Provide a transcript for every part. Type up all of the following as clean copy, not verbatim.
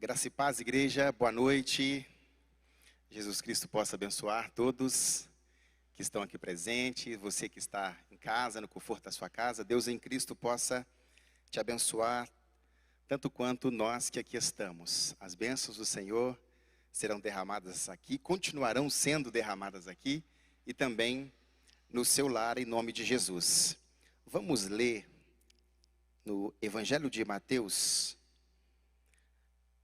Graça e paz, igreja, boa noite. Jesus Cristo possa abençoar todos que estão aqui presentes, você que está em casa, no conforto da sua casa. Deus em Cristo possa te abençoar, tanto quanto nós que aqui estamos. As bênçãos do Senhor serão derramadas aqui, continuarão sendo derramadas aqui e também no seu lar, em nome de Jesus. Vamos ler no Evangelho de Mateus,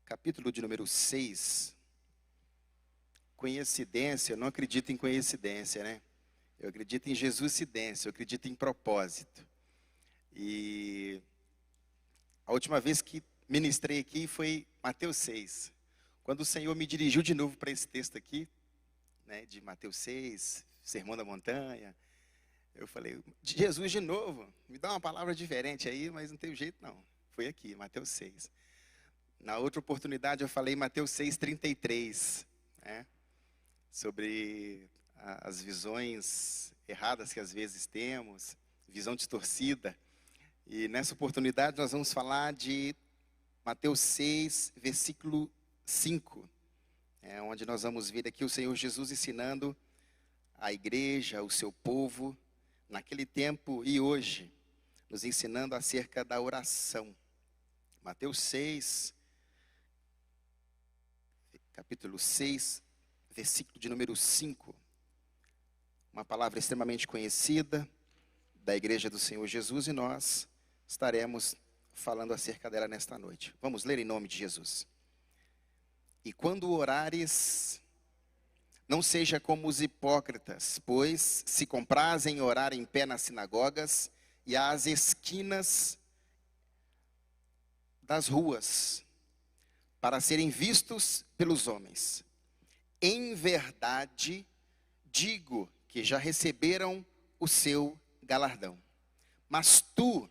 capítulo de número 6, coincidência. Eu não acredito em coincidência, né? Eu acredito em Jesuscidência, eu acredito em propósito. E a última vez que ministrei aqui foi Mateus 6. Quando o Senhor me dirigiu de novo para esse texto aqui, né, de Mateus 6, Sermão da Montanha, eu falei, de Jesus de novo, me dá uma palavra diferente aí, mas não tem jeito não. Foi aqui, Mateus 6. Na outra oportunidade eu falei Mateus 6,33, né? Sobre as visões erradas que às vezes temos, visão distorcida. E nessa oportunidade nós vamos falar de Mateus 6, versículo 5, onde nós vamos ver aqui o Senhor Jesus ensinando a igreja, o seu povo, naquele tempo e hoje, nos ensinando acerca da oração. Mateus 6, capítulo 6, versículo de número 5. Uma palavra extremamente conhecida da igreja do Senhor Jesus e nós estaremos falando acerca dela nesta noite. Vamos ler em nome de Jesus. E quando orares, não seja como os hipócritas, pois se comprazem em orar em pé nas sinagogas e às esquinas das ruas, para serem vistos pelos homens. Em verdade, digo que já receberam o seu galardão. Mas tu,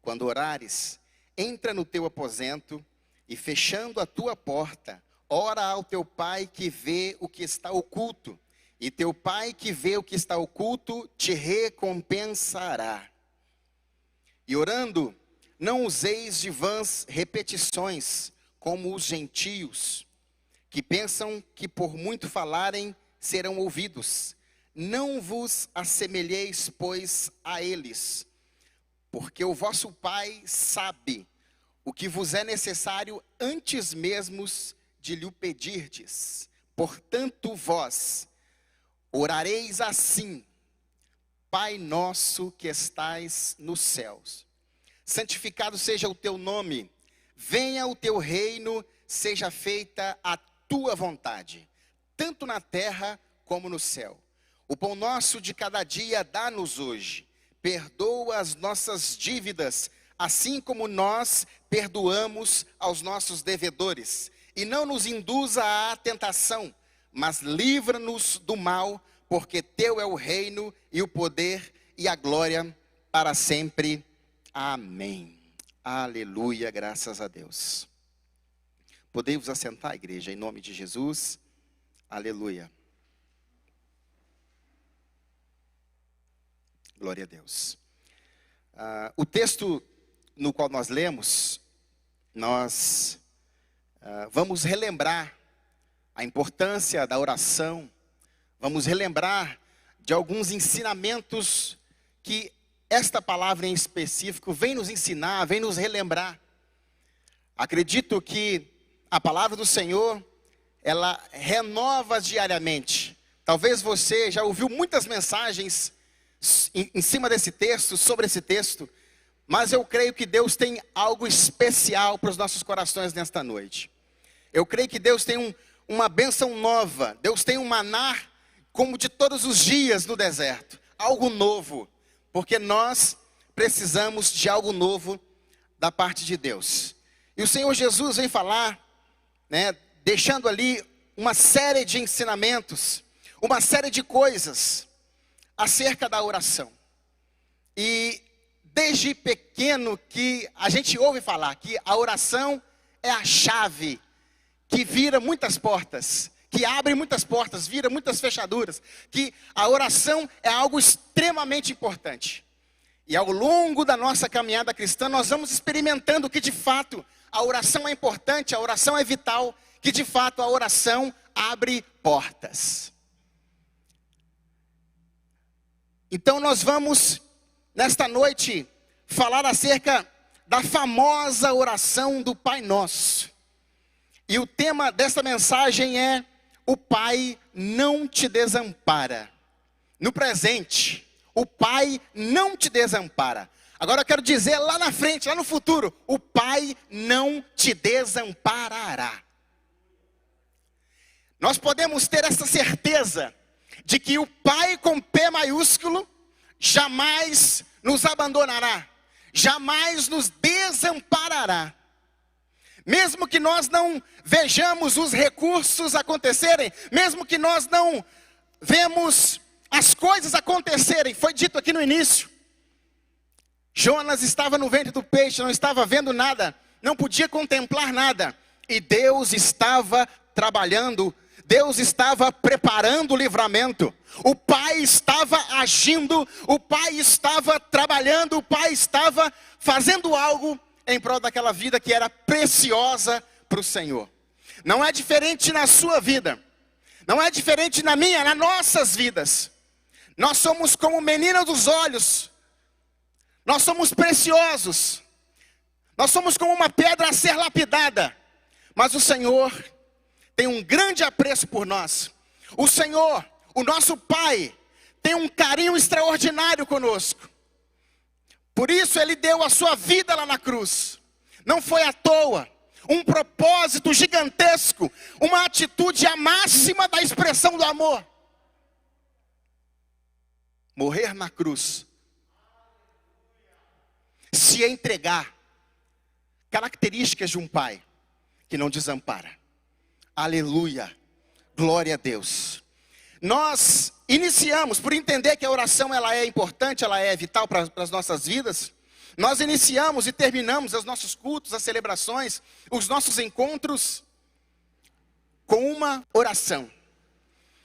quando orares, entra no teu aposento e fechando a tua porta, ora ao teu pai que vê o que está oculto, e teu pai que vê o que está oculto te recompensará. E orando, não useis de vãs repetições, como os gentios, que pensam que por muito falarem serão ouvidos. Não vos assemelheis, pois, a eles, porque o vosso Pai sabe o que vos é necessário antes mesmo de lhe pedirdes. Portanto, vós orareis assim: Pai nosso que estais nos céus, santificado seja o teu nome, venha o teu reino, seja feita a tua vontade, tanto na terra como no céu. O pão nosso de cada dia dá-nos hoje. Perdoa as nossas dívidas, assim como nós perdoamos aos nossos devedores. E não nos induza à tentação, mas livra-nos do mal, porque teu é o reino e o poder e a glória para sempre. Amém. Aleluia, graças a Deus. Podemos assentar, igreja, em nome de Jesus. Aleluia. Glória a Deus. O texto no qual nós lemos, nós vamos relembrar a importância da oração, vamos relembrar de alguns ensinamentos que esta palavra em específico vem nos ensinar, vem nos relembrar. Acredito que a palavra do Senhor, ela renova diariamente. Talvez você já ouviu muitas mensagens em cima desse texto, sobre esse texto, mas eu creio que Deus tem algo especial para os nossos corações nesta noite. Eu creio que Deus tem uma bênção nova, Deus tem um maná como de todos os dias no deserto, algo novo, porque nós precisamos de algo novo da parte de Deus. E o Senhor Jesus vem falar, né, deixando ali uma série de ensinamentos, uma série de coisas acerca da oração. E desde pequeno que a gente ouve falar que a oração é a chave que vira muitas portas, que abre muitas portas, vira muitas fechaduras, que a oração é algo extremamente importante. E ao longo da nossa caminhada cristã, nós vamos experimentando que de fato a oração é importante, a oração é vital, que de fato a oração abre portas. Então nós vamos, nesta noite, falar acerca da famosa oração do Pai Nosso. E o tema desta mensagem é: o Pai não te desampara. No presente, o Pai não te desampara. Agora eu quero dizer lá na frente, lá no futuro, o Pai não te desamparará. Nós podemos ter essa certeza de que o Pai com P maiúsculo jamais nos abandonará, jamais nos desamparará. Mesmo que nós não vejamos os recursos acontecerem, mesmo que nós não vemos as coisas acontecerem, foi dito aqui no início, Jonas estava no ventre do peixe, não estava vendo nada, não podia contemplar nada, e Deus estava trabalhando, Deus estava preparando o livramento, o Pai estava agindo, o Pai estava trabalhando, o Pai estava fazendo algo em prol daquela vida que era preciosa para o Senhor. Não é diferente na sua vida, não é diferente na minha, nas nossas vidas. Nós somos como menina dos olhos, nós somos preciosos, nós somos como uma pedra a ser lapidada, mas o Senhor tem um grande apreço por nós. O Senhor, o nosso Pai, tem um carinho extraordinário conosco. Por isso Ele deu a sua vida lá na cruz. Não foi à toa. Um propósito gigantesco. Uma atitude a máxima da expressão do amor. Morrer na cruz. Se entregar. Características de um pai que não desampara. Aleluia. Glória a Deus. Nós iniciamos, por entender que a oração ela é importante, ela é vital para as nossas vidas. Nós iniciamos e terminamos os nossos cultos, as celebrações, os nossos encontros com uma oração.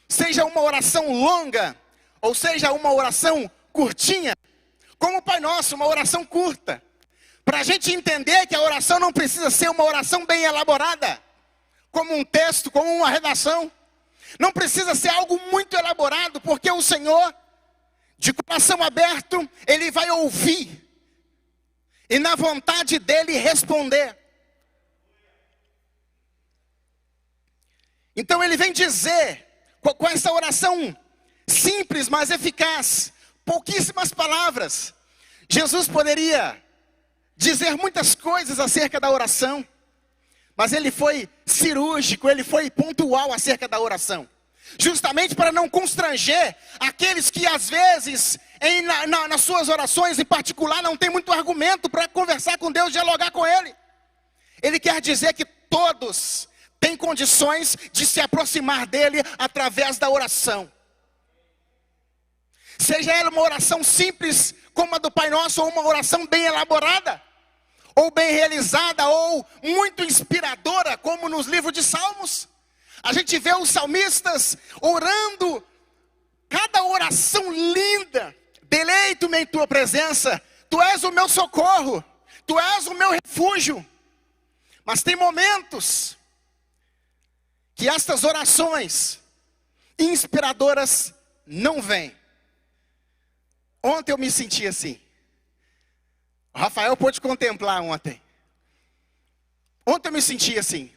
Seja uma oração longa, ou seja uma oração curtinha, como o Pai Nosso, uma oração curta. Para a gente entender que a oração não precisa ser uma oração bem elaborada, como um texto, como uma redação. Não precisa ser algo muito elaborado, porque o Senhor, de coração aberto, Ele vai ouvir. E na vontade dEle responder. Então Ele vem dizer, com essa oração simples, mas eficaz, pouquíssimas palavras. Jesus poderia dizer muitas coisas acerca da oração. Mas Ele foi cirúrgico, Ele foi pontual acerca da oração. Justamente para não constranger aqueles que às vezes, nas suas orações em particular, não tem muito argumento para conversar com Deus, dialogar com Ele. Ele quer dizer que todos têm condições de se aproximar dEle através da oração. Seja ela uma oração simples, como a do Pai Nosso, ou uma oração bem elaborada, ou bem realizada, ou muito inspiradora, como nos livros de Salmos. A gente vê os salmistas orando, cada oração linda. Deleito-me em tua presença, tu és o meu socorro, tu és o meu refúgio. Mas tem momentos que estas orações inspiradoras não vêm. Ontem eu me senti assim. O Rafael pôde contemplar ontem. Ontem eu me senti assim.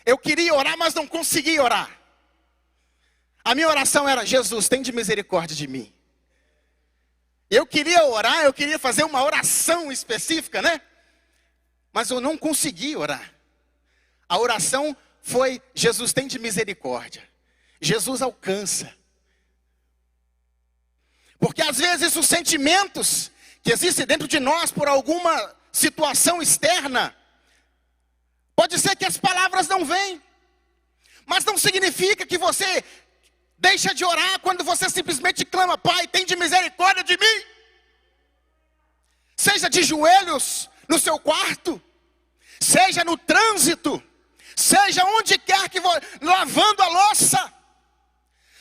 Eu queria orar, mas não conseguia orar. A minha oração era: Jesus, tem de misericórdia de mim. Eu queria orar, eu queria fazer uma oração específica, né? Mas eu não consegui orar. A oração foi: Jesus, tem de misericórdia. Jesus alcança. Porque às vezes os sentimentos que existem dentro de nós por alguma situação externa, pode ser que as palavras não vêm, mas não significa que você deixa de orar quando você simplesmente clama: Pai, tem de misericórdia de mim. Seja de joelhos no seu quarto, seja no trânsito, seja onde quer que lavando a louça.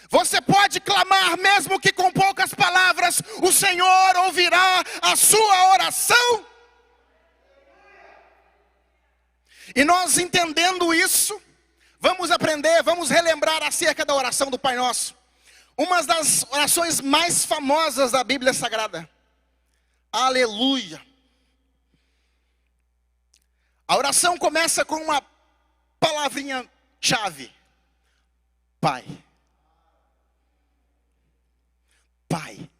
Você pode clamar, mesmo que com poucas palavras, o Senhor ouvirá a sua oração. E nós entendendo isso, vamos aprender, vamos relembrar acerca da oração do Pai Nosso. Uma das orações mais famosas da Bíblia Sagrada. Aleluia. A oração começa com uma palavrinha chave. Pai. Pai.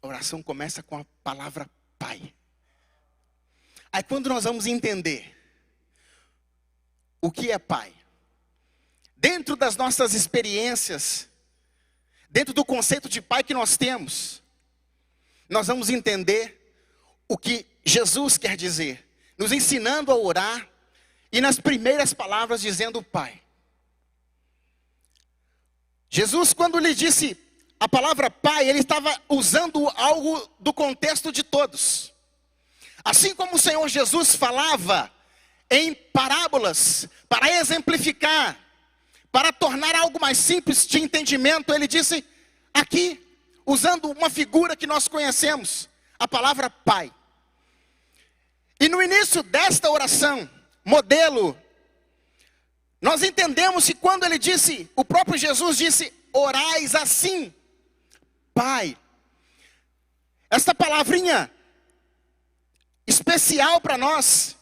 A oração começa com a palavra Pai. Aí quando nós vamos entender o que é Pai, dentro das nossas experiências, dentro do conceito de Pai que nós temos, nós vamos entender o que Jesus quer dizer, nos ensinando a orar, e nas primeiras palavras dizendo Pai. Jesus, quando lhe disse a palavra Pai, ele estava usando algo do contexto de todos. Assim como o Senhor Jesus falava em parábolas, para exemplificar, para tornar algo mais simples de entendimento, ele disse aqui, usando uma figura que nós conhecemos, a palavra Pai. E no início desta oração, modelo, nós entendemos que quando ele disse, o próprio Jesus disse, orais assim, Pai. Esta palavrinha especial para nós,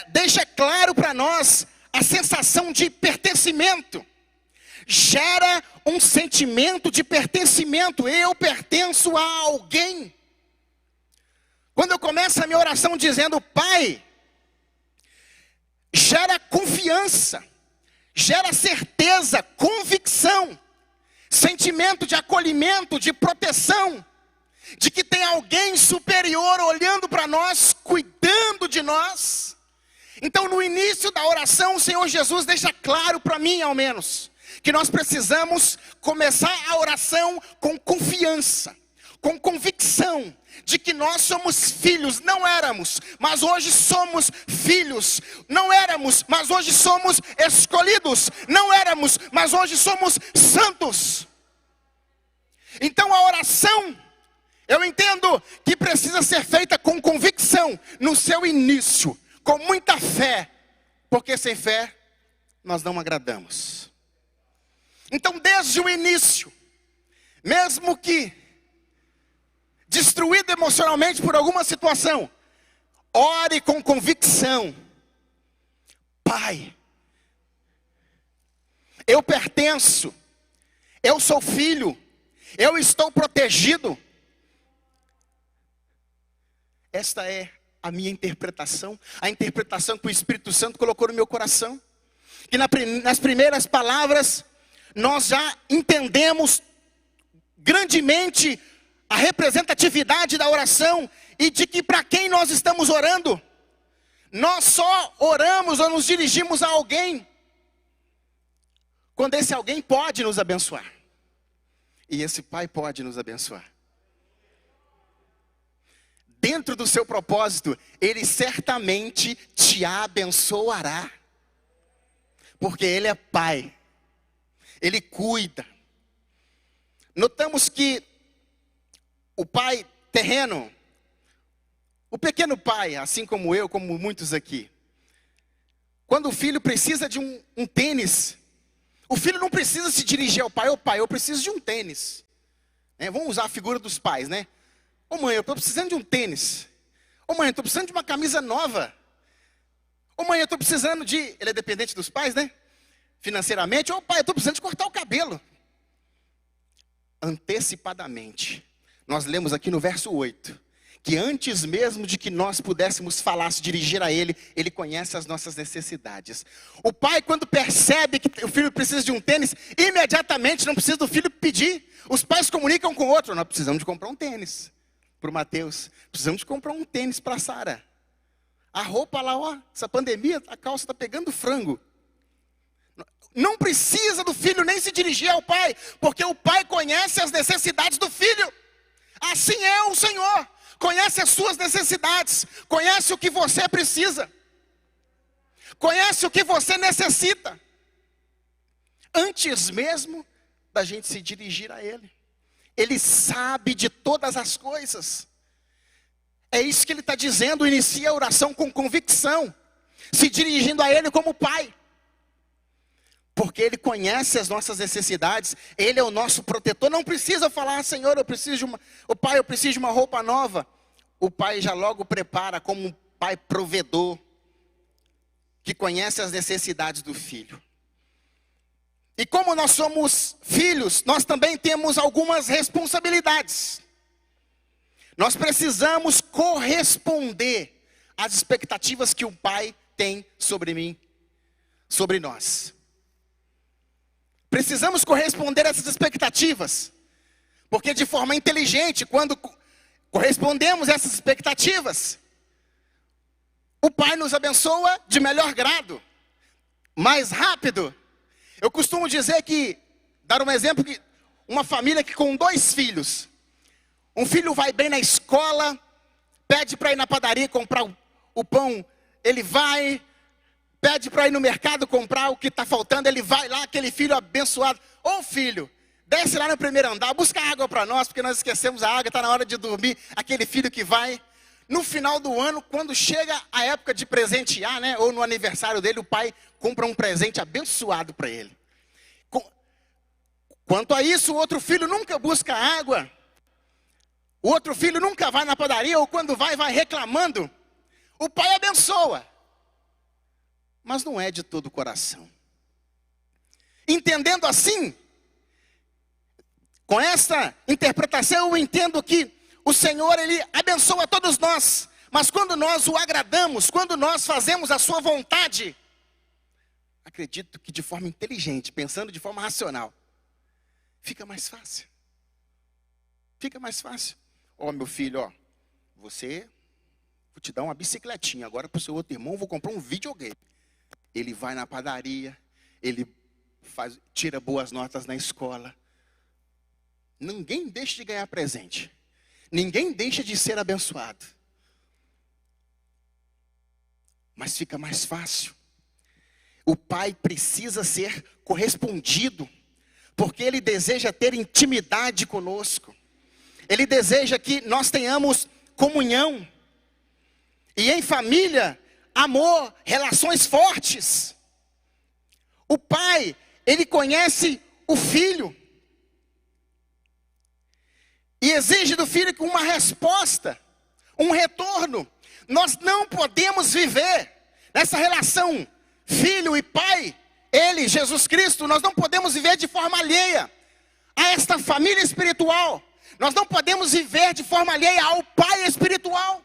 deixa claro para nós a sensação de pertencimento. Gera um sentimento de pertencimento. Eu pertenço a alguém. Quando eu começo a minha oração dizendo Pai, gera confiança, gera certeza, convicção, sentimento de acolhimento, de proteção, de que tem alguém superior olhando para nós, cuidando de nós. Então no início da oração o Senhor Jesus deixa claro para mim ao menos, que nós precisamos começar a oração com confiança, com convicção, de que nós somos filhos, não éramos, mas hoje somos filhos, não éramos, mas hoje somos escolhidos, não éramos, mas hoje somos santos. Então a oração, eu entendo que precisa ser feita com convicção, no seu início, com muita fé, porque sem fé nós não agradamos. Então desde o início, mesmo que destruído emocionalmente por alguma situação, ore com convicção. Pai, eu pertenço, eu sou filho, eu estou protegido. Esta é a minha interpretação, a interpretação que o Espírito Santo colocou no meu coração. Que nas primeiras palavras, nós já entendemos grandemente a representatividade da oração e de que para quem nós estamos orando, nós só oramos ou nos dirigimos a alguém quando esse alguém pode nos abençoar. E esse Pai pode nos abençoar. Dentro do seu propósito, Ele certamente te abençoará. Porque Ele é Pai. Ele cuida. Notamos que o pai terreno, o pequeno pai, assim como eu, como muitos aqui, quando o filho precisa de um tênis, o filho não precisa se dirigir ao pai, ô pai, eu preciso de um tênis. Vamos usar a figura dos pais, né? Ô mãe, eu estou precisando de um tênis. Ô mãe, eu estou precisando de uma camisa nova. Ô mãe, eu estou precisando de... Ele é dependente dos pais, né? Financeiramente. Ô pai, eu estou precisando de cortar o cabelo. Antecipadamente, nós lemos aqui no verso 8, que antes mesmo de que nós pudéssemos falar, se dirigir a Ele, Ele conhece as nossas necessidades. O pai, quando percebe que o filho precisa de um tênis, imediatamente não precisa do filho pedir. Os pais comunicam com o outro, nós precisamos de comprar um tênis para o Mateus, precisamos de comprar um tênis para a Sara. A roupa lá, ó, essa pandemia, a calça está pegando frango. Não precisa do filho nem se dirigir ao pai, porque o pai conhece as necessidades do filho. Assim é o Senhor, conhece as suas necessidades, conhece o que você precisa, conhece o que você necessita, antes mesmo da gente se dirigir a Ele. Ele sabe de todas as coisas. É isso que ele está dizendo. Inicia a oração com convicção, se dirigindo a ele como pai. Porque ele conhece as nossas necessidades. Ele é o nosso protetor. Não precisa falar: Senhor, eu preciso de o pai, eu preciso de uma roupa nova. O pai já logo prepara, como um pai provedor, que conhece as necessidades do filho. E como nós somos filhos, nós também temos algumas responsabilidades. Nós precisamos corresponder às expectativas que o pai tem sobre mim, sobre nós. Precisamos corresponder a essas expectativas, porque de forma inteligente, quando correspondemos a essas expectativas, o pai nos abençoa de melhor grado, mais rápido. Eu costumo dizer que, dar um exemplo, que uma família que com 2 filhos, um filho vai bem na escola, pede para ir na padaria comprar o pão, ele vai, pede para ir no mercado comprar o que está faltando, ele vai lá, aquele filho abençoado: ô filho, desce lá no primeiro andar, busca água para nós, porque nós esquecemos a água, está na hora de dormir. Aquele filho que vai, no final do ano, quando chega a época de presentear, né, ou no aniversário dele, o pai compra um presente abençoado para ele. Quanto a isso, o outro filho nunca busca água, o outro filho nunca vai na padaria, ou quando vai reclamando. O pai abençoa, mas não é de todo o coração. Entendendo assim, com essa interpretação, eu entendo que o Senhor, Ele abençoa todos nós. Mas quando nós o agradamos, quando nós fazemos a sua vontade, acredito que de forma inteligente, pensando de forma racional, fica mais fácil. Fica mais fácil. Ó, meu filho, ó, vou te dar uma bicicletinha. Agora para o seu outro irmão, vou comprar um videogame. Ele vai na padaria, ele tira boas notas na escola. Ninguém deixa de ganhar presente. Ninguém deixa de ser abençoado. Mas fica mais fácil. O pai precisa ser correspondido, porque ele deseja ter intimidade conosco. Ele deseja que nós tenhamos comunhão. E em família, amor, relações fortes. O pai, ele conhece o filho. E exige do filho uma resposta, um retorno. Nós não podemos viver nessa relação filho e pai, ele, Jesus Cristo, nós não podemos viver de forma alheia a esta família espiritual. Nós não podemos viver de forma alheia ao pai espiritual.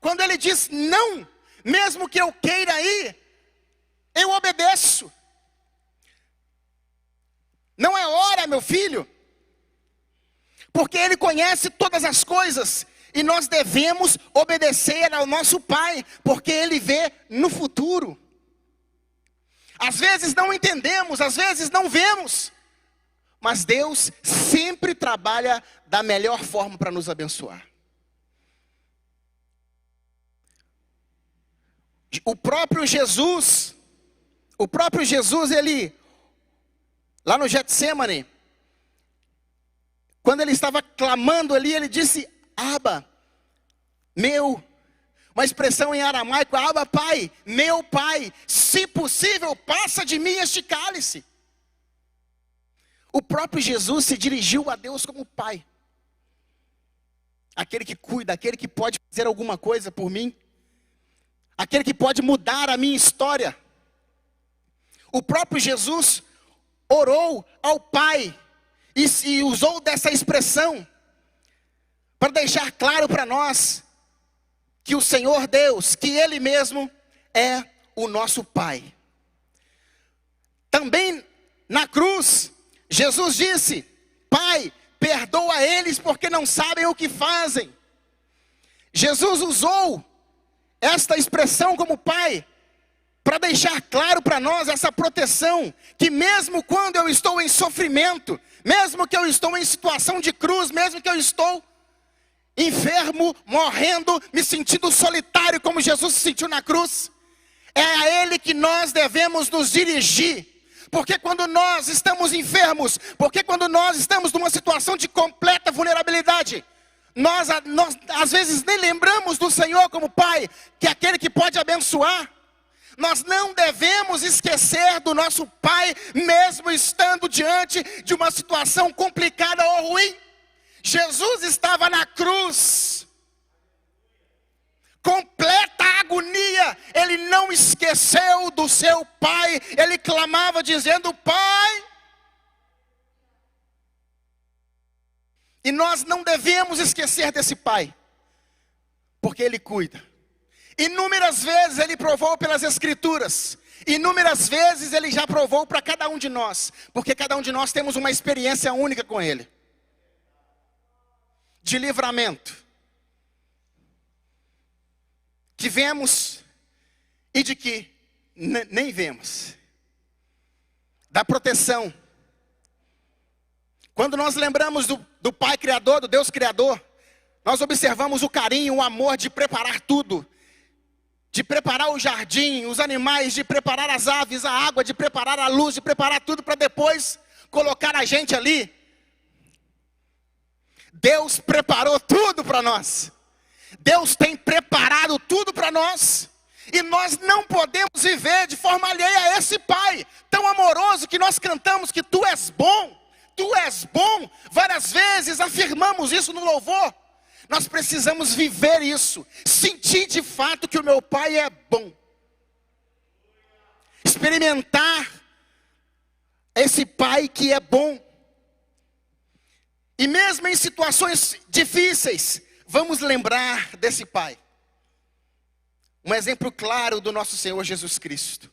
Quando ele diz não, mesmo que eu queira ir, eu obedeço. Não é hora, meu filho. Porque ele conhece todas as coisas. E nós devemos obedecer ao nosso pai, porque ele vê no futuro. Às vezes não entendemos, às vezes não vemos. Mas Deus sempre trabalha da melhor forma para nos abençoar. O próprio Jesus, ele, lá no Getsêmani, quando ele estava clamando ali, ele disse: Abba, meu. Uma expressão em aramaico: Abba, pai, meu pai, se possível, passa de mim este cálice. O próprio Jesus se dirigiu a Deus como pai. Aquele que cuida, aquele que pode fazer alguma coisa por mim. Aquele que pode mudar a minha história. O próprio Jesus orou ao Pai e usou dessa expressão para deixar claro para nós que o Senhor Deus, que Ele mesmo é o nosso Pai. Também na cruz, Jesus disse: Pai, perdoa eles porque não sabem o que fazem. Jesus usou esta expressão como pai, para deixar claro para nós essa proteção, que mesmo quando eu estou em sofrimento, mesmo que eu estou em situação de cruz, mesmo que eu estou enfermo, morrendo, me sentindo solitário como Jesus se sentiu na cruz, é a Ele que nós devemos nos dirigir. Porque quando nós estamos enfermos, porque quando nós estamos numa situação de completa vulnerabilidade, Nós às vezes nem lembramos do Senhor como Pai, que é aquele que pode abençoar. Nós não devemos esquecer do nosso Pai, mesmo estando diante de uma situação complicada ou ruim. Jesus estava na cruz, completa agonia, ele não esqueceu do seu Pai, ele clamava dizendo: Pai. E nós não devemos esquecer desse Pai, porque Ele cuida. Inúmeras vezes Ele provou pelas Escrituras, inúmeras vezes Ele já provou para cada um de nós, porque cada um de nós temos uma experiência única com Ele, de livramento, que vemos e de que nem vemos, da proteção. Quando nós lembramos do Pai Criador, do Deus Criador, nós observamos o carinho, o amor de preparar tudo, de preparar o jardim, os animais, de preparar as aves, a água, de preparar a luz, de preparar tudo para depois colocar a gente ali. Deus preparou tudo para nós. Deus tem preparado tudo para nós. E nós não podemos viver de forma alheia a esse Pai tão amoroso que nós cantamos que Tu és bom. Tu és bom, várias vezes afirmamos isso no louvor. Nós precisamos viver isso, sentir de fato que o meu Pai é bom, experimentar esse Pai que é bom. E mesmo em situações difíceis, vamos lembrar desse Pai. Um exemplo claro do nosso Senhor Jesus Cristo.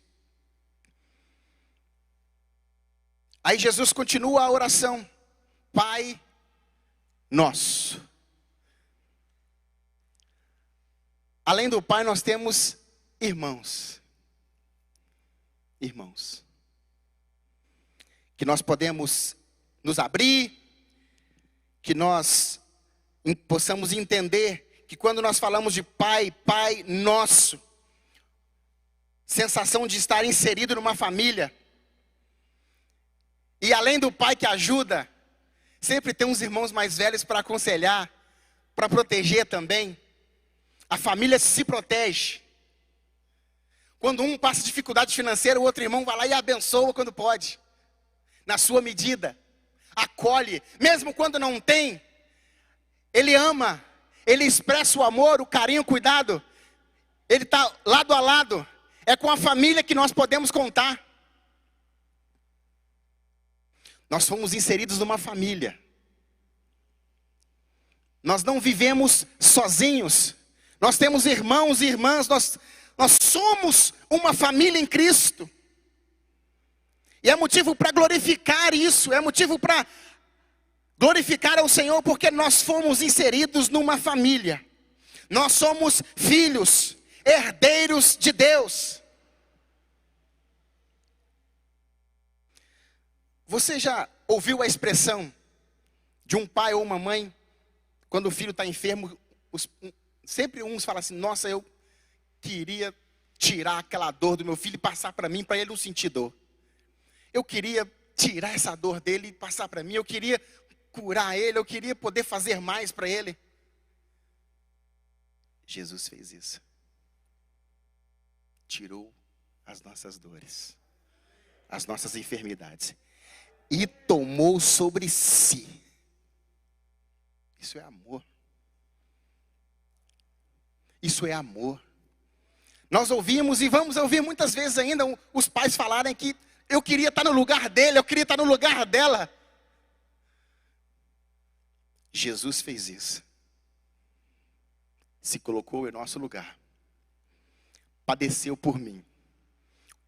Aí Jesus continua a oração: Pai Nosso. Além do Pai, nós temos irmãos. Irmãos. Que nós podemos nos abrir, que nós possamos entender que quando nós falamos de Pai, Pai Nosso, sensação de estar inserido numa família. E além do pai que ajuda, sempre tem uns irmãos mais velhos para aconselhar, para proteger também. A família se protege. Quando um passa dificuldade financeira, o outro irmão vai lá e abençoa quando pode, na sua medida, acolhe, mesmo quando não tem, ele ama, ele expressa o amor, o carinho, o cuidado, ele está lado a lado. É com a família que nós podemos contar. Nós fomos inseridos numa família. Nós não vivemos sozinhos. Nós temos irmãos e irmãs. Nós somos uma família em Cristo. E é motivo para glorificar isso. É motivo para glorificar ao Senhor, porque nós fomos inseridos numa família. Nós somos filhos, herdeiros de Deus. Você já ouviu a expressão de um pai ou uma mãe, quando o filho está enfermo, sempre uns falam assim: nossa, eu queria tirar aquela dor do meu filho e passar para mim, para ele não sentir dor. Eu queria tirar essa dor dele e passar para mim, eu queria curar ele, eu queria poder fazer mais para ele. Jesus fez isso. Tirou as nossas dores, as nossas enfermidades, e tomou sobre si. Isso é amor. Isso é amor. Nós ouvimos e vamos ouvir muitas vezes ainda os pais falarem que eu queria estar no lugar dele, eu queria estar no lugar dela. Jesus fez isso. Se colocou em nosso lugar. Padeceu por mim.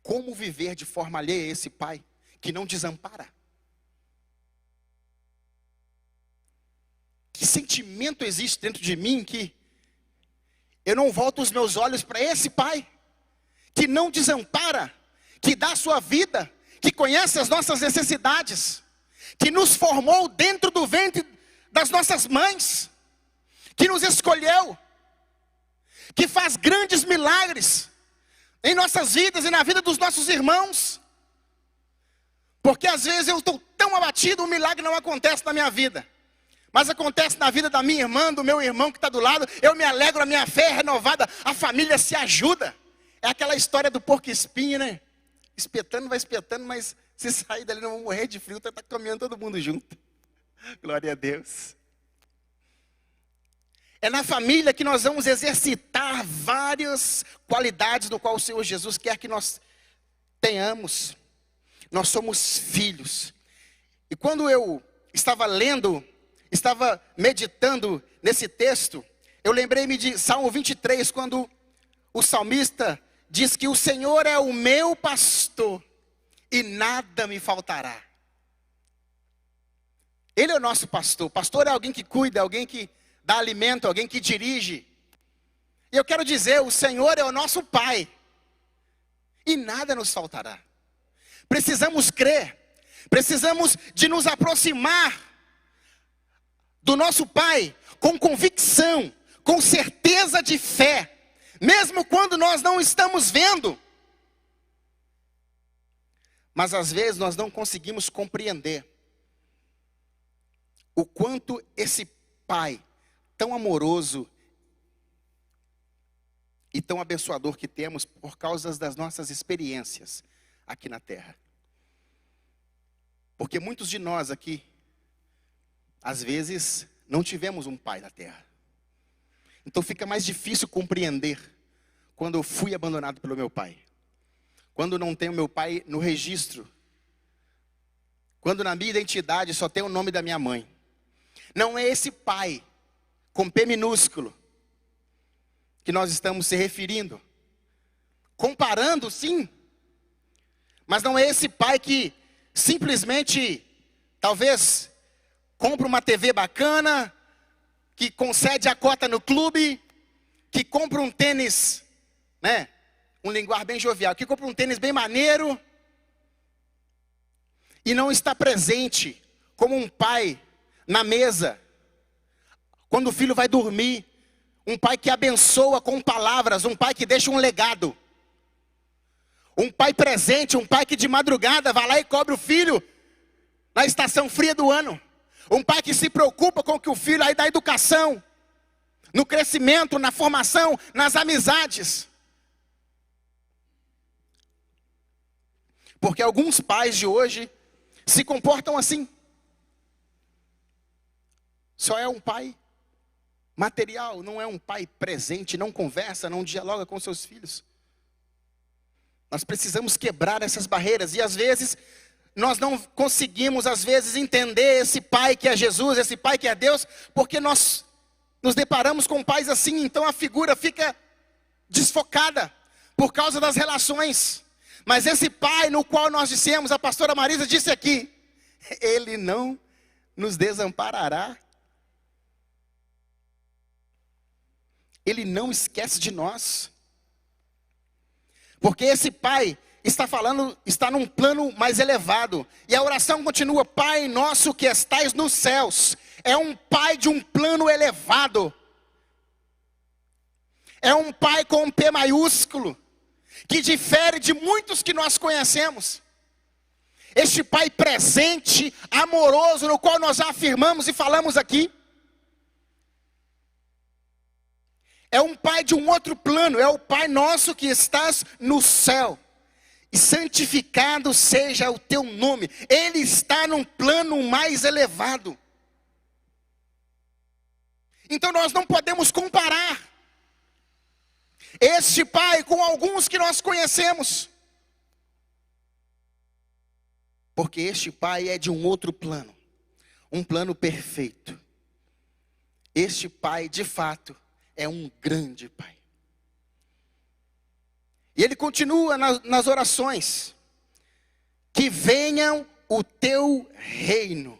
Como viver de forma alheia a esse Pai que não desampara? Que sentimento existe dentro de mim que eu não volto os meus olhos para esse Pai que não desampara, que dá a sua vida, que conhece as nossas necessidades, que nos formou dentro do ventre das nossas mães, que nos escolheu, que faz grandes milagres em nossas vidas e na vida dos nossos irmãos. Porque às vezes eu estou tão abatido, um milagre não acontece na minha vida. Mas acontece na vida da minha irmã, do meu irmão que está do lado, eu me alegro, a minha fé é renovada, a família se ajuda. É aquela história do porco-espinho, né? Espetando, vai espetando, mas se sair dali não vão morrer de frio, está caminhando todo mundo junto. Glória a Deus. É na família que nós vamos exercitar várias qualidades no qual o Senhor Jesus quer que nós tenhamos. Nós somos filhos. E quando eu estava lendo, estava meditando nesse texto, eu lembrei-me de Salmo 23, quando o salmista diz que o Senhor é o meu pastor e nada me faltará. Ele é o nosso pastor. Pastor é alguém que cuida, alguém que dá alimento, alguém que dirige. E eu quero dizer, o Senhor é o nosso Pai e nada nos faltará. Precisamos crer, precisamos de nos aproximar do nosso Pai com convicção, com certeza de fé, mesmo quando nós não estamos vendo. Mas às vezes nós não conseguimos compreender o quanto esse Pai tão amoroso e tão abençoador que temos por causa das nossas experiências aqui na terra. Porque muitos de nós aqui, às vezes, não tivemos um pai na terra. Então fica mais difícil compreender quando eu fui abandonado pelo meu pai. Quando não tenho meu pai no registro. Quando na minha identidade só tem o nome da minha mãe. Não é esse pai, com P minúsculo, que nós estamos se referindo. Comparando, sim. Mas não é esse pai que simplesmente, talvez, compra uma TV bacana, que concede a cota no clube, que compra um tênis, né? Um linguar bem jovial, que compra um tênis bem maneiro, e não está presente como um pai na mesa, quando o filho vai dormir, um pai que abençoa com palavras, um pai que deixa um legado, um pai presente, um pai que de madrugada vai lá e cobre o filho na estação fria do ano, um pai que se preocupa com que o filho aí da educação, no crescimento, na formação, nas amizades. Porque alguns pais de hoje se comportam assim. Só é um pai material, não é um pai presente, não conversa, não dialoga com seus filhos. Nós precisamos quebrar essas barreiras e às vezes nós não conseguimos entender esse pai que é Jesus, esse pai que é Deus, porque nós nos deparamos com pais assim, então a figura fica desfocada por causa das relações. Mas esse pai no qual nós dissemos, a pastora Marisa disse aqui, ele não nos desamparará. Ele não esquece de nós. Porque esse pai está num plano mais elevado. E a oração continua, Pai nosso que estais nos céus. É um pai de um plano elevado. É um pai com um P maiúsculo, que difere de muitos que nós conhecemos. Este pai presente, amoroso, no qual nós já afirmamos e falamos aqui. É um pai de um outro plano, é o Pai nosso que estás no céu. E santificado seja o teu nome. Ele está num plano mais elevado. Então nós não podemos comparar este pai com alguns que nós conhecemos. Porque este pai é de um outro plano. Um plano perfeito. Este pai, de fato, é um grande pai. E ele continua nas orações. Que venha o teu reino.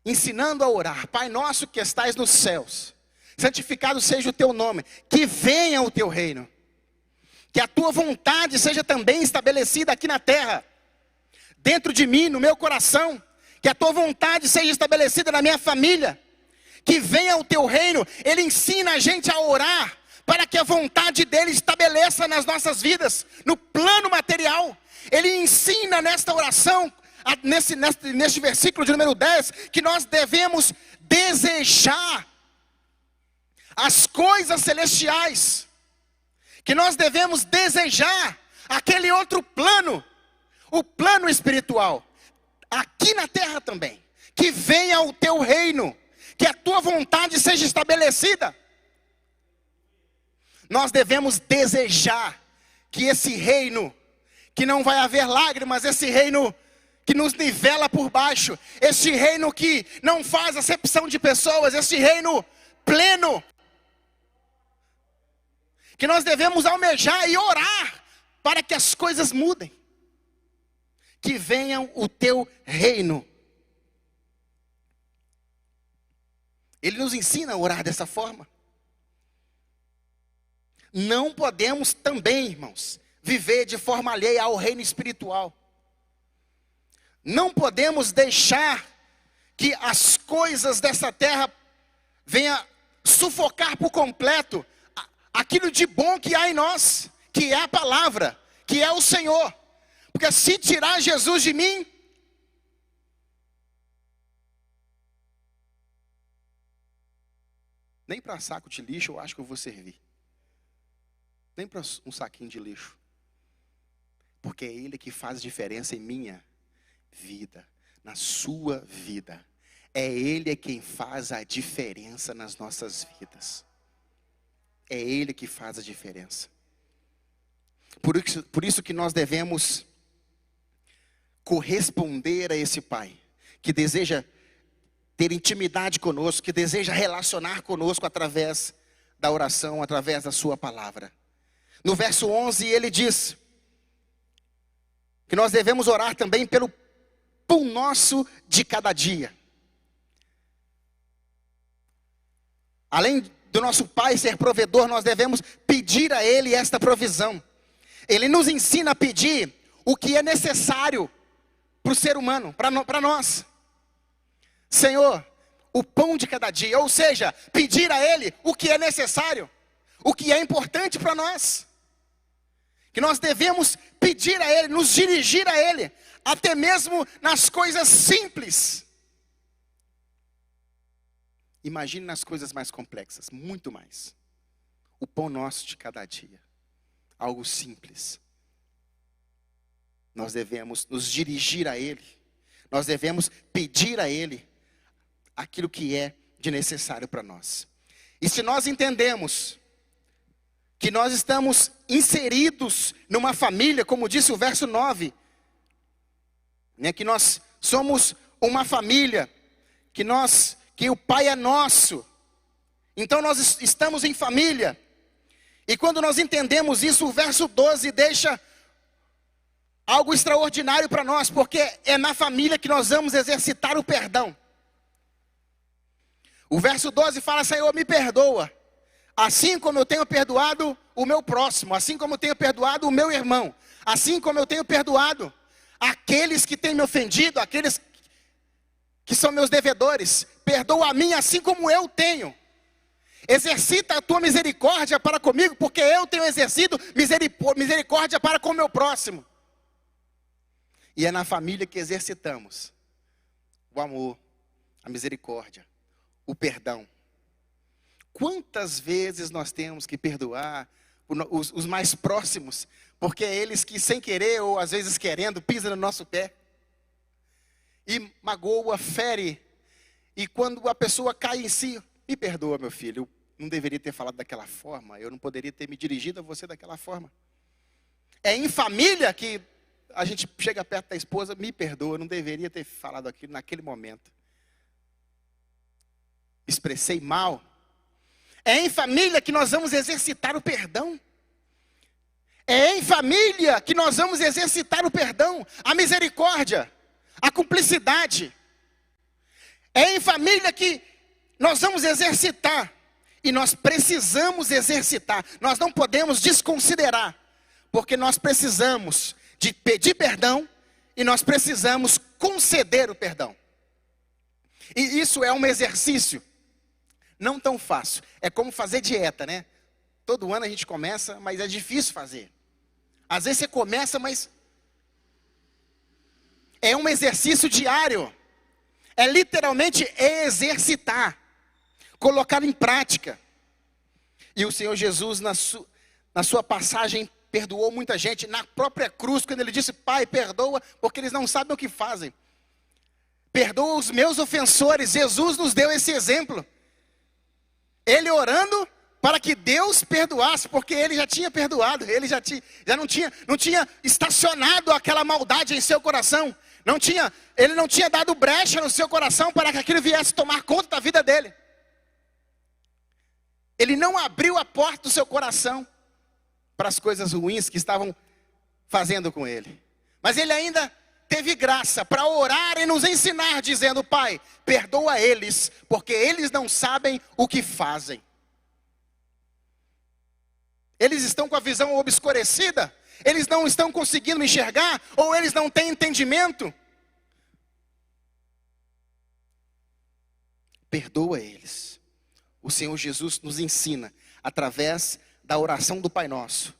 Ensinando a orar. Pai nosso que estais nos céus. Santificado seja o teu nome. Que venha o teu reino. Que a tua vontade seja também estabelecida aqui na terra. Dentro de mim, no meu coração. Que a tua vontade seja estabelecida na minha família. Que venha o teu reino. Ele ensina a gente a orar para que a vontade dele estabeleça nas nossas vidas, no plano material. Ele ensina nesta oração neste versículo de número 10, que nós devemos desejar as coisas celestiais, que nós devemos desejar aquele outro plano, o plano espiritual, aqui na terra também, que venha o teu reino, que a tua vontade seja estabelecida. Nós devemos desejar que esse reino, que não vai haver lágrimas, esse reino que nos nivela por baixo, esse reino que não faz acepção de pessoas, esse reino pleno, que nós devemos almejar e orar para que as coisas mudem, que venha o teu reino. Ele nos ensina a orar dessa forma. Não podemos também, irmãos, viver de forma alheia ao reino espiritual. Não podemos deixar que as coisas dessa terra venham sufocar por completo aquilo de bom que há em nós, que é a palavra, que é o Senhor. Porque se tirar Jesus de mim, nem para saco de lixo eu acho que eu vou servir. Nem para um saquinho de lixo. Porque é Ele que faz diferença em minha vida, na sua vida. É Ele quem faz a diferença nas nossas vidas. É Ele que faz a diferença. Por isso que nós devemos corresponder a esse Pai, que deseja ter intimidade conosco, que deseja relacionar conosco através da oração, através da sua palavra. No verso 11 ele diz que nós devemos orar também pelo pão nosso de cada dia. Além do nosso Pai ser provedor, nós devemos pedir a Ele esta provisão. Ele nos ensina a pedir o que é necessário para o ser humano, para nós. Senhor, o pão de cada dia, ou seja, pedir a Ele o que é necessário, o que é importante para nós. Que nós devemos pedir a Ele, nos dirigir a Ele, até mesmo nas coisas simples. Imagine nas coisas mais complexas, muito mais. O pão nosso de cada dia, algo simples. Nós devemos nos dirigir a Ele, nós devemos pedir a Ele aquilo que é de necessário para nós. E se nós entendemos que nós estamos inseridos numa família, como disse o verso 9, né, que nós somos uma família, que o Pai é nosso, então nós estamos em família. E quando nós entendemos isso, o verso 12 deixa algo extraordinário para nós, porque é na família que nós vamos exercitar o perdão. O verso 12 fala: Senhor, me perdoa, assim como eu tenho perdoado o meu próximo, assim como eu tenho perdoado o meu irmão, assim como eu tenho perdoado aqueles que têm me ofendido, aqueles que são meus devedores. Perdoa a mim assim como eu tenho. Exercita a tua misericórdia para comigo, porque eu tenho exercido misericórdia para com o meu próximo. E é na família que exercitamos o amor, a misericórdia, o perdão. Quantas vezes nós temos que perdoar os mais próximos, porque é eles que sem querer ou às vezes querendo pisam no nosso pé e magoa, fere. E quando a pessoa cai em si: me perdoa, meu filho, eu não deveria ter falado daquela forma, eu não poderia ter me dirigido a você daquela forma. É em família que a gente chega perto da esposa: me perdoa, eu não deveria ter falado aquilo naquele momento, expressei mal. É em família que nós vamos exercitar o perdão. É em família que nós vamos exercitar o perdão, a misericórdia, a cumplicidade. É em família que nós vamos exercitar. E nós precisamos exercitar. Nós não podemos desconsiderar. Porque nós precisamos de pedir perdão e nós precisamos conceder o perdão. E isso é um exercício não tão fácil. É como fazer dieta, né? Todo ano a gente começa, mas é difícil fazer. Às vezes você começa, mas É um exercício diário. É literalmente exercitar, colocar em prática. E o Senhor Jesus, na sua passagem, perdoou muita gente. Na própria cruz, quando ele disse: Pai, perdoa, porque eles não sabem o que fazem. Perdoa os meus ofensores. Jesus nos deu esse exemplo. Ele orando para que Deus perdoasse, porque ele já tinha perdoado. Ele já não tinha estacionado aquela maldade em seu coração. Ele não tinha dado brecha no seu coração para que aquilo viesse tomar conta da vida dele. Ele não abriu a porta do seu coração para as coisas ruins que estavam fazendo com ele. Mas ele ainda teve graça para orar e nos ensinar, dizendo: Pai, perdoa eles, porque eles não sabem o que fazem. Eles estão com a visão obscurecida, eles não estão conseguindo me enxergar, ou eles não têm entendimento. Perdoa eles. O Senhor Jesus nos ensina, através da oração do Pai Nosso,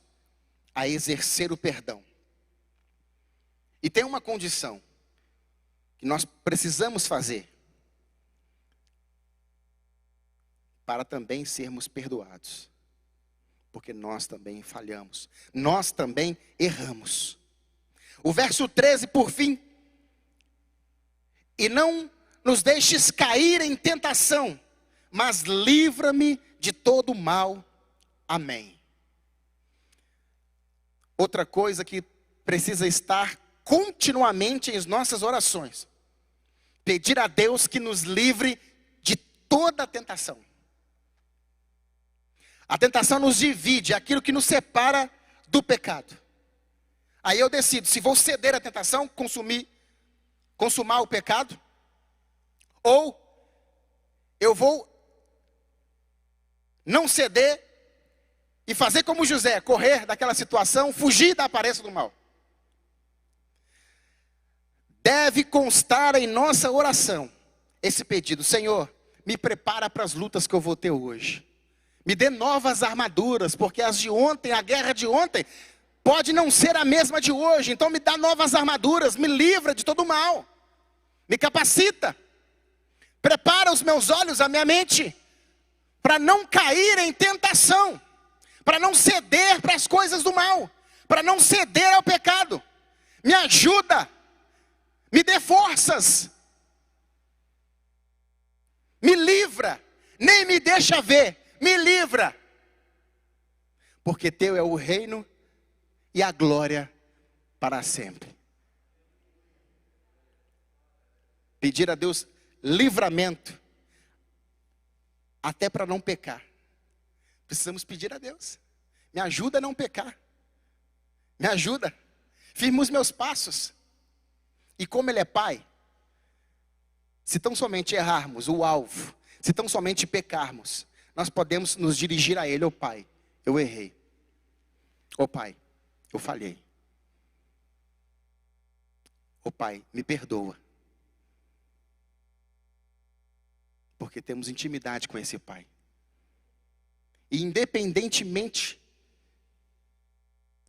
a exercer o perdão. E tem uma condição que nós precisamos fazer para também sermos perdoados. Porque nós também falhamos, nós também erramos. O verso 13, por fim: e não nos deixes cair em tentação, mas livra-me de todo mal. Amém. Outra coisa que precisa estar continuamente em nossas orações: pedir a Deus que nos livre de toda a tentação. A tentação nos divide, é aquilo que nos separa do pecado. Aí eu decido se vou ceder à tentação, consumar o pecado, ou eu vou não ceder e fazer como José, correr daquela situação, fugir da aparência do mal. Deve constar em nossa oração esse pedido: Senhor, me prepara para as lutas que eu vou ter hoje. Me dê novas armaduras, porque as de ontem, a guerra de ontem, pode não ser a mesma de hoje. Então me dá novas armaduras, me livra de todo mal, me capacita. Prepara os meus olhos, a minha mente, para não cair em tentação, para não ceder para as coisas do mal, para não ceder ao pecado. Me ajuda, me dê forças, me livra, nem me deixa ver. Me livra, porque teu é o reino e a glória para sempre. Pedir a Deus livramento, até para não pecar. Precisamos pedir a Deus: me ajuda a não pecar, me ajuda, firma os meus passos. E como Ele é Pai, se tão somente errarmos o alvo, se tão somente pecarmos, nós podemos nos dirigir a Ele: ô Pai, eu errei. Ô Pai, eu falhei. Ô Pai, me perdoa. Porque temos intimidade com esse Pai. E independentemente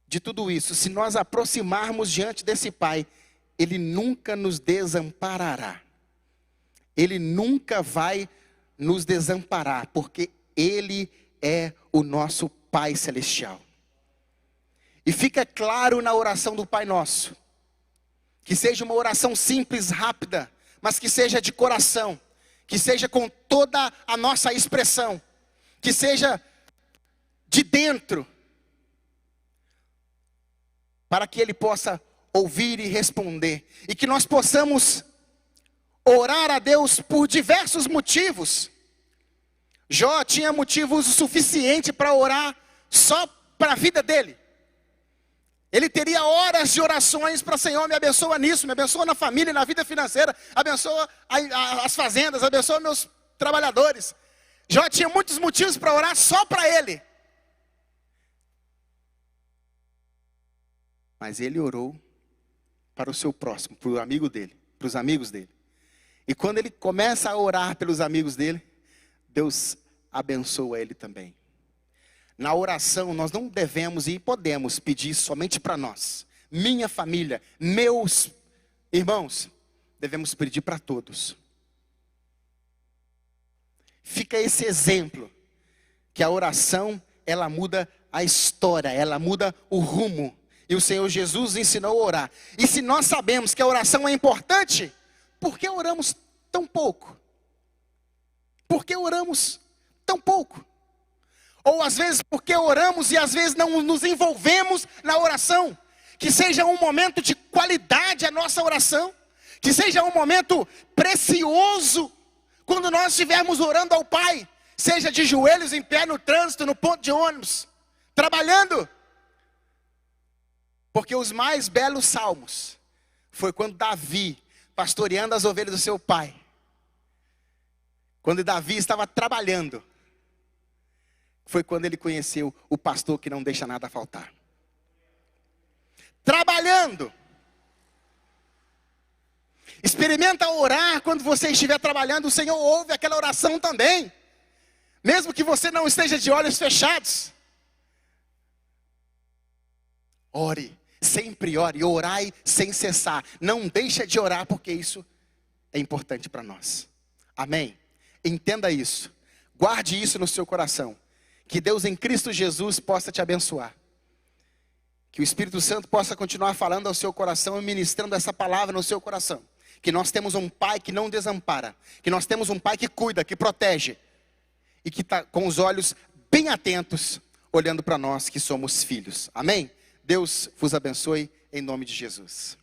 de tudo isso, se nós aproximarmos diante desse Pai, Ele nunca nos desamparará. Ele nunca vai nos desamparar, porque Ele é o nosso Pai Celestial. E fica claro na oração do Pai Nosso, que seja uma oração simples, rápida, mas que seja de coração, que seja com toda a nossa expressão, que seja de dentro, para que Ele possa ouvir e responder, e que nós possamos orar a Deus por diversos motivos. Jó tinha motivos suficientes para orar só para a vida dele. Ele teria horas de orações para: Senhor, me abençoa nisso, me abençoa na família, na vida financeira, abençoa as fazendas, abençoa meus trabalhadores. Jó tinha muitos motivos para orar só para ele. Mas ele orou para o seu próximo, para o amigo dele, para os amigos dele. E quando ele começa a orar pelos amigos dele, Deus abençoa ele também. Na oração nós não devemos e podemos pedir somente para nós, minha família, meus Irmãos, devemos pedir para todos. Fica esse exemplo, que a oração, ela muda a história, ela muda o rumo. E o Senhor Jesus ensinou a orar. E se nós sabemos que a oração é importante, por que oramos tão pouco? Por que oramos tão pouco? Ou às vezes porque oramos e às vezes não nos envolvemos na oração. Que seja um momento de qualidade a nossa oração. Que seja um momento precioso quando nós estivermos orando ao Pai. Seja de joelhos em pé no trânsito, no ponto de ônibus, trabalhando. Porque os mais belos salmos foi quando Davi, pastoreando as ovelhas do seu pai, quando Davi estava trabalhando, foi quando ele conheceu o pastor que não deixa nada faltar. Trabalhando. Experimenta orar quando você estiver trabalhando, o Senhor ouve aquela oração também. Mesmo que você não esteja de olhos fechados. Ore, sempre ore, orai sem cessar. Não deixa de orar, porque isso é importante para nós. Amém? Entenda isso. Guarde isso no seu coração. Que Deus em Cristo Jesus possa te abençoar. Que o Espírito Santo possa continuar falando ao seu coração e ministrando essa palavra no seu coração. Que nós temos um Pai que não desampara. Que nós temos um Pai que cuida, que protege. E que está com os olhos bem atentos, olhando para nós que somos filhos. Amém? Deus vos abençoe em nome de Jesus.